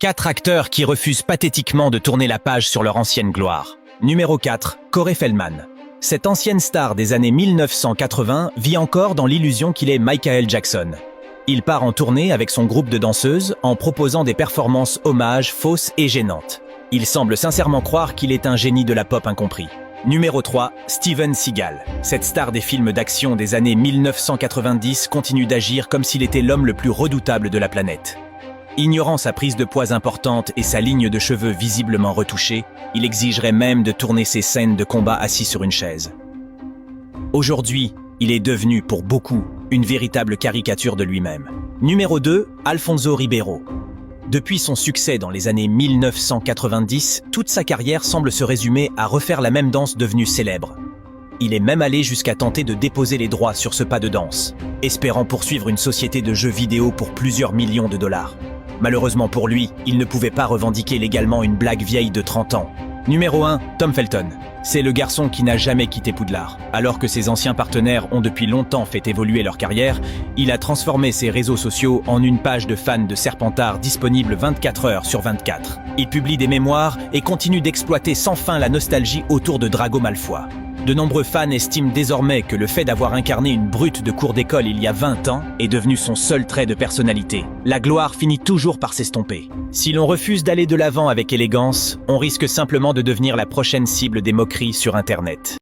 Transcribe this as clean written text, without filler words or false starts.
4 acteurs qui refusent pathétiquement de tourner la page sur leur ancienne gloire. Numéro 4, Corey Feldman. Cette ancienne star des années 1980 vit encore dans l'illusion qu'il est Michael Jackson. Il part en tournée avec son groupe de danseuses en proposant des performances hommages fausses et gênantes. Il semble sincèrement croire qu'il est un génie de la pop incompris. Numéro 3, Steven Seagal. Cette star des films d'action des années 1990 continue d'agir comme s'il était l'homme le plus redoutable de la planète. Ignorant sa prise de poids importante et sa ligne de cheveux visiblement retouchée, il exigerait même de tourner ses scènes de combat assis sur une chaise. Aujourd'hui, il est devenu, pour beaucoup, une véritable caricature de lui-même. Numéro 2, Alfonso Ribeiro. Depuis son succès dans les années 1990, toute sa carrière semble se résumer à refaire la même danse devenue célèbre. Il est même allé jusqu'à tenter de déposer les droits sur ce pas de danse, espérant poursuivre une société de jeux vidéo pour plusieurs millions de dollars. Malheureusement pour lui, il ne pouvait pas revendiquer légalement une blague vieille de 30 ans. Numéro 1, Tom Felton. C'est le garçon qui n'a jamais quitté Poudlard. Alors que ses anciens partenaires ont depuis longtemps fait évoluer leur carrière, il a transformé ses réseaux sociaux en une page de fans de Serpentard disponible 24 heures sur 24. Il publie des mémoires et continue d'exploiter sans fin la nostalgie autour de Drago Malfoy. De nombreux fans estiment désormais que le fait d'avoir incarné une brute de cour d'école il y a 20 ans est devenu son seul trait de personnalité. La gloire finit toujours par s'estomper. Si l'on refuse d'aller de l'avant avec élégance, on risque simplement de devenir la prochaine cible des moqueries sur Internet.